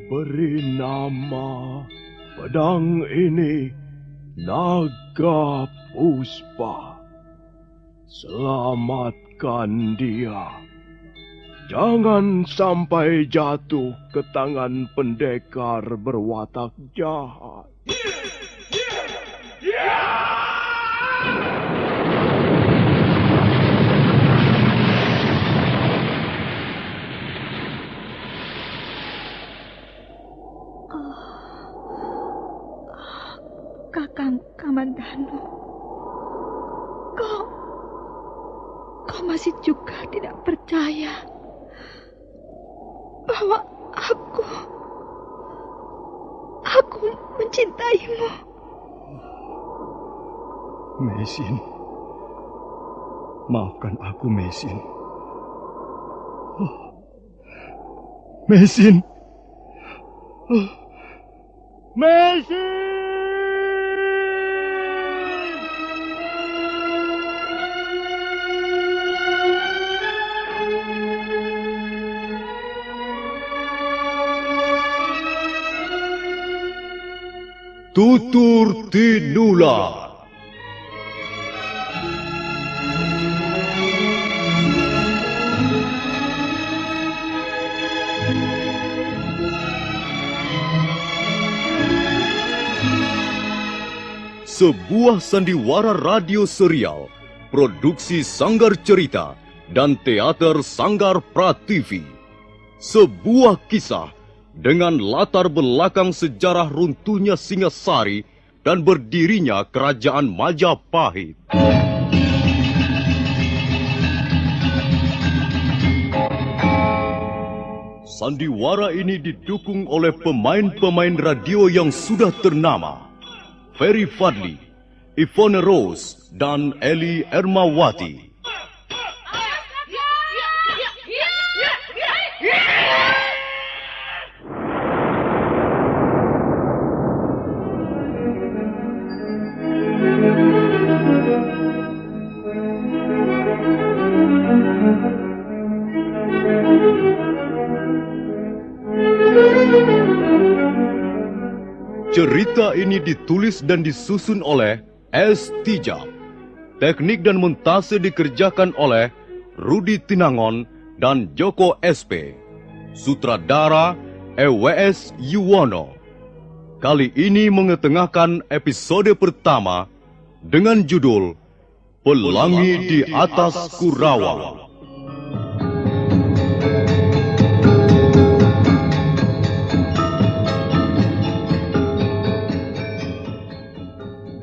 Beri nama pedang ini Naga Puspa. Selamatkan dia. Jangan sampai jatuh ke tangan pendekar berwatak jahat. Kakang Kamandanu, kau masih juga tidak percaya bahwa aku mencintaimu. Mesin, maafkan aku, Mesin. Mesin. Mesin! Tutur Tinular. Sebuah sandiwara radio serial, produksi Sanggar Cerita dan Teater Sanggar Prativi. Sebuah kisah dengan latar belakang sejarah runtuhnya Singasari dan berdirinya Kerajaan Majapahit. Sandiwara ini didukung oleh pemain-pemain radio yang sudah ternama. Ferry Fadli, Ivone Rose, dan Eli Ermawati. Cerita ini ditulis dan disusun oleh S. Tijab. Teknik dan montase dikerjakan oleh Rudi Tinangon dan Joko SP. Sutradara EWS Yuwono. Kali ini mengetengahkan episode pertama dengan judul Pelangi di Atas Kurawang.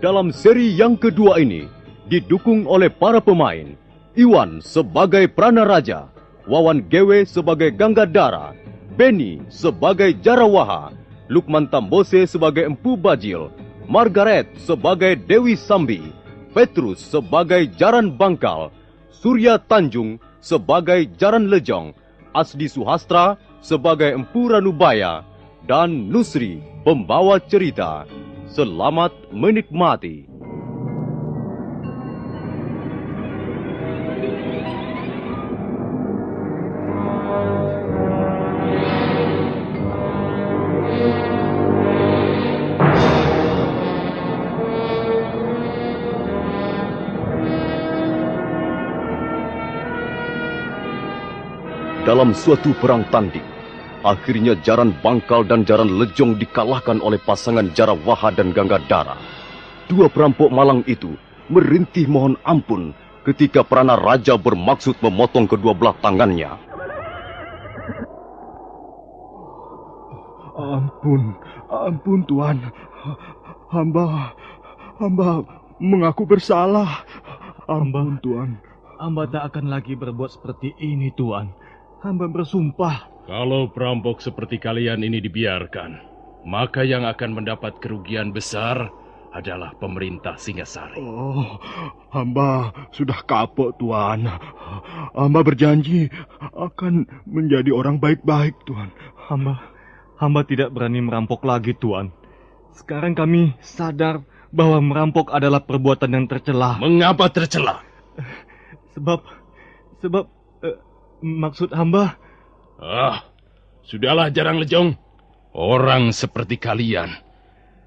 Dalam seri yang kedua ini, didukung oleh para pemain, Iwan sebagai Pranaraja, Wawan Gewe sebagai Ganggadara, Beni sebagai Jarawaha, Lukman Tambose sebagai Empu Bajil, Margaret sebagai Dewi Sambi, Petrus sebagai Jaran Bangkal, Surya Tanjung sebagai Jaran Lejong, Asdi Suhastra sebagai Empu Ranubaya, dan Nusri pembawa cerita. Selamat menikmati. Dalam suatu perang tanding, akhirnya Jaran Bangkal dan Jaran Lejong dikalahkan oleh pasangan Jarawaha dan Ganggadara. Dua perampok malang itu merintih mohon ampun ketika Pranaraja bermaksud memotong kedua belah tangannya. Ampun Tuan. Hamba mengaku bersalah. Ampun Tuan. Hamba tak akan lagi berbuat seperti ini, Tuan. Hamba bersumpah. Kalau perampok seperti kalian ini dibiarkan, maka yang akan mendapat kerugian besar adalah pemerintah Singasari. Oh, hamba sudah kapok, Tuan. Hamba berjanji akan menjadi orang baik-baik, Tuan. Hamba tidak berani merampok lagi, Tuan. Sekarang kami sadar bahwa merampok adalah perbuatan yang tercela. Mengapa tercela? Sebab maksud hamba... Sudahlah Jarang Lejong. Orang seperti kalian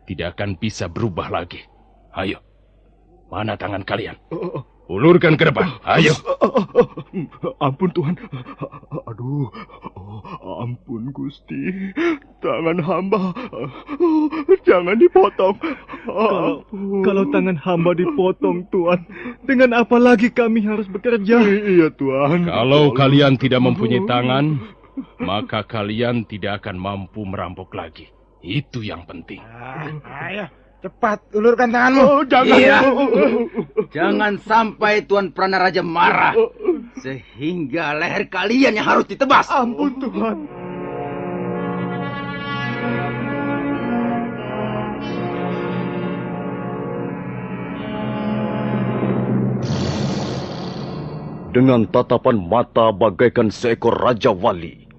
tidak akan bisa berubah lagi. Ayo, mana tangan kalian? Ulurkan ke depan, ayo. Ampun Tuhan. Aduh, ampun Gusti. Tangan hamba jangan dipotong. Kalau tangan hamba dipotong Tuhan, dengan apa lagi kami harus bekerja? Iya Tuhan. Kalau kalian tidak mempunyai tangan, maka kalian tidak akan mampu merampok lagi. Itu yang penting. Ayo, cepat ulurkan tanganmu. Jangan. Iya. Jangan sampai Tuan Pranaraja marah. Sehingga leher kalian yang harus ditebas. Ampun Tuhan. Dengan tatapan mata bagaikan seekor Raja Wali,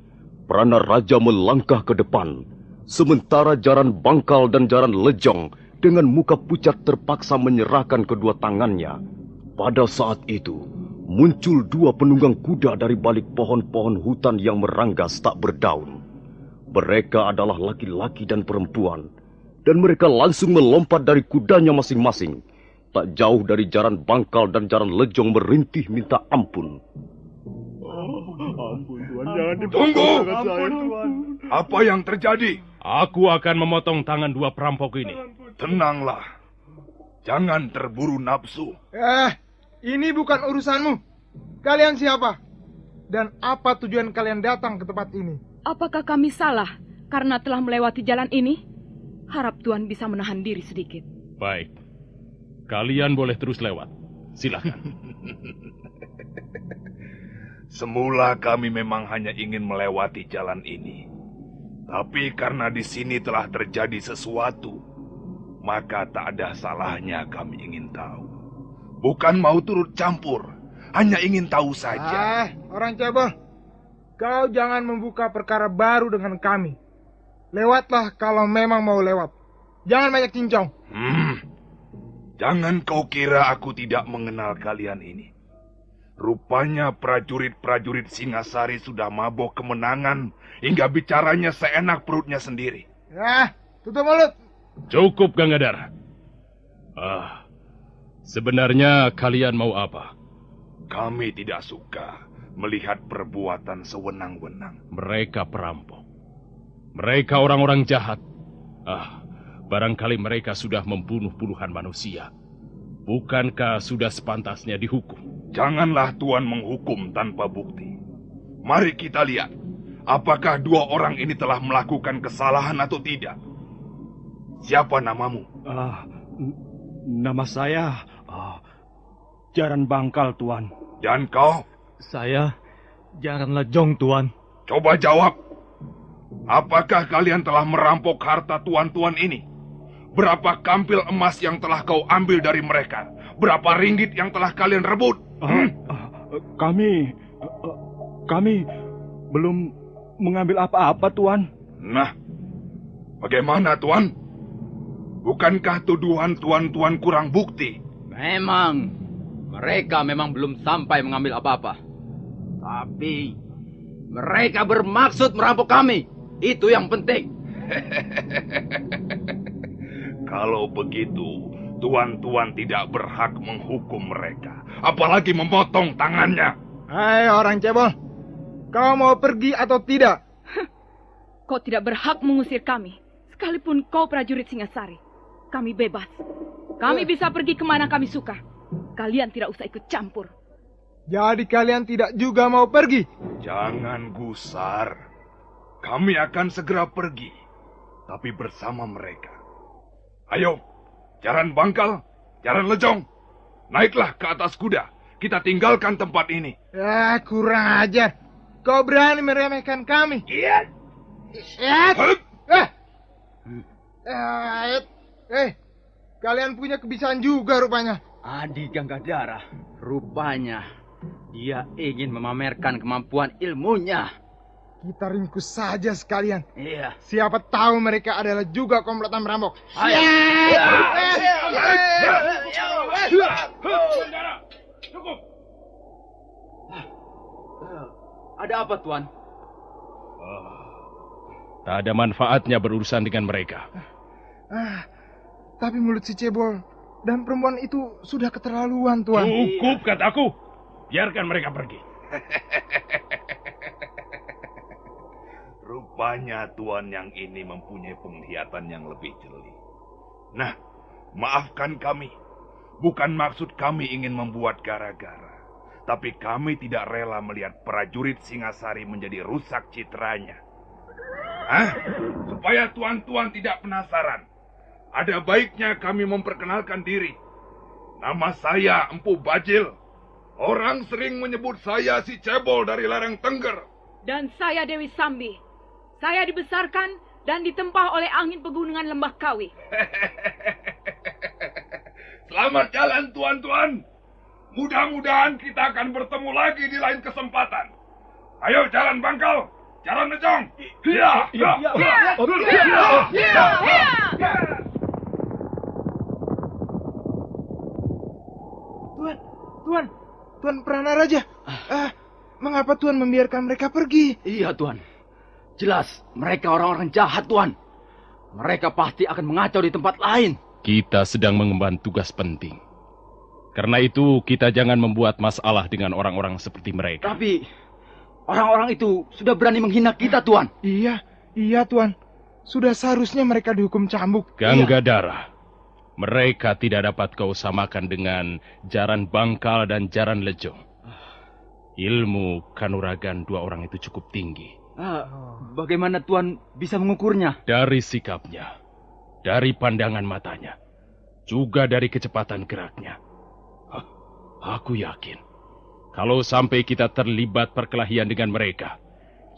Pranaraja melangkah ke depan, sementara Jaran Bangkal dan Jaran Lejong dengan muka pucat terpaksa menyerahkan kedua tangannya. Pada saat itu, muncul dua penunggang kuda dari balik pohon-pohon hutan yang meranggas tak berdaun. Mereka adalah laki-laki dan perempuan, dan mereka langsung melompat dari kudanya masing-masing. Tak jauh dari Jaran Bangkal dan Jaran Lejong merintih minta ampun. Ampun Tuhan, jangan dipotong Tunggu! tangan saya Tuhan. Apa yang terjadi? Aku akan memotong tangan dua perampok ini. Tenanglah. Jangan terburu nafsu. Ini bukan urusanmu. Kalian siapa? Dan apa tujuan kalian datang ke tempat ini? Apakah kami salah karena telah melewati jalan ini? Harap Tuhan bisa menahan diri sedikit. Baik. Kalian boleh terus lewat. Silakan. Semula kami memang hanya ingin melewati jalan ini. Tapi karena di sini telah terjadi sesuatu, maka tak ada salahnya kami ingin tahu. Bukan mau turut campur, hanya ingin tahu saja. Orang cebol. Kau jangan membuka perkara baru dengan kami. Lewatlah kalau memang mau lewat. Jangan banyak cincong. Jangan kau kira aku tidak mengenal kalian ini. Rupanya prajurit-prajurit Singasari sudah mabok kemenangan hingga bicaranya seenak perutnya sendiri. Tutup mulut. Cukup, Gangadhara. Sebenarnya kalian mau apa? Kami tidak suka melihat perbuatan sewenang-wenang. Mereka perampok. Mereka orang-orang jahat. Barangkali mereka sudah membunuh puluhan manusia. Bukankah sudah sepantasnya dihukum? Janganlah Tuan menghukum tanpa bukti. Mari kita lihat, apakah dua orang ini telah melakukan kesalahan atau tidak. Siapa namamu? Nama saya Jaran Bangkal, Tuan. Dan kau? Saya Jaran Lejong, Tuan. Coba jawab. Apakah kalian telah merampok harta tuan-tuan ini? Berapa kampil emas yang telah kau ambil dari mereka? Berapa ringgit yang telah kalian rebut? Kami belum mengambil apa-apa, Tuan. Nah, bagaimana, Tuan? Bukankah tuduhan tuan-tuan kurang bukti? Memang, mereka memang belum sampai mengambil apa-apa. Tapi, mereka bermaksud merampok kami. Itu yang penting. Kalau begitu, tuan-tuan tidak berhak menghukum mereka. Apalagi memotong tangannya. Hai orang cebol. Kau mau pergi atau tidak? Kau tidak berhak mengusir kami. Sekalipun kau prajurit Singasari. Kami bebas. Kami bisa pergi kemana kami suka. Kalian tidak usah ikut campur. Jadi kalian tidak juga mau pergi? Jangan gusar. Kami akan segera pergi. Tapi bersama mereka. Ayo, Jaran Bangkal, Jaran Lejong. Naiklah ke atas kuda. Kita tinggalkan tempat ini. Kurang ajar. Kau berani meremehkan kami. Iya. Kalian punya kebiasaan juga rupanya. Adi Gangadhara, rupanya dia ingin memamerkan kemampuan ilmunya. Kita ringkus saja sekalian. Iya. Siapa tahu mereka adalah juga komplotan merampok. Ada apa, Tuan? Tak ada manfaatnya berurusan dengan mereka. Tapi mulut si cebol dan perempuan itu sudah keterlaluan, Tuan. Cukup kataku. Biarkan mereka pergi. Rupanya Tuan yang ini mempunyai penglihatan yang lebih jeli. Nah, maafkan kami. Bukan maksud kami ingin membuat gara-gara. Tapi kami tidak rela melihat prajurit Singasari menjadi rusak citranya. Supaya tuan-tuan tidak penasaran, ada baiknya kami memperkenalkan diri. Nama saya Empu Bajil. Orang sering menyebut saya si cebol dari lereng Tengger. Dan saya Dewi Sambi. Saya dibesarkan dan ditempah oleh angin pegunungan Lembah Kawi. Selamat jalan tuan-tuan. Mudah-mudahan kita akan bertemu lagi di lain kesempatan. Ayo jalan Bangkal, jalan Nejong. Tuan Pranaraja. Mengapa Tuan membiarkan mereka pergi? Iya, Tuan. Jelas, mereka orang-orang jahat, Tuan. Mereka pasti akan mengacau di tempat lain. Kita sedang mengemban tugas penting. Karena itu, kita jangan membuat masalah dengan orang-orang seperti mereka. Tapi, orang-orang itu sudah berani menghina kita, Tuan. Iya, Tuan. Sudah seharusnya mereka dihukum cambuk. Ganggadara, mereka tidak dapat kau samakan dengan Jaran Bangkal dan Jaran Lejong. Ilmu kanuragan dua orang itu cukup tinggi. Bagaimana Tuan bisa mengukurnya? Dari sikapnya, dari pandangan matanya, juga dari kecepatan geraknya. Aku yakin, kalau sampai kita terlibat perkelahian dengan mereka,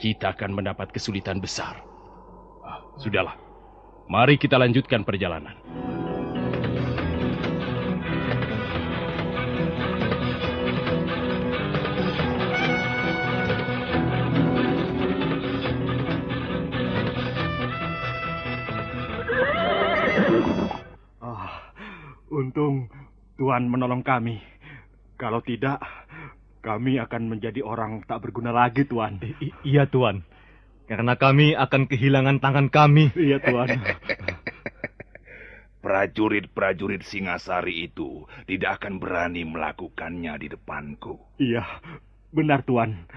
kita akan mendapat kesulitan besar. Sudahlah, mari kita lanjutkan perjalanan. Untung Tuan menolong kami. Kalau tidak, kami akan menjadi orang tak berguna lagi, Tuan. Iya, Tuan. Karena kami akan kehilangan tangan kami. Iya, Tuan. Prajurit-prajurit Singasari itu tidak akan berani melakukannya di depanku. Iya, benar, Tuan.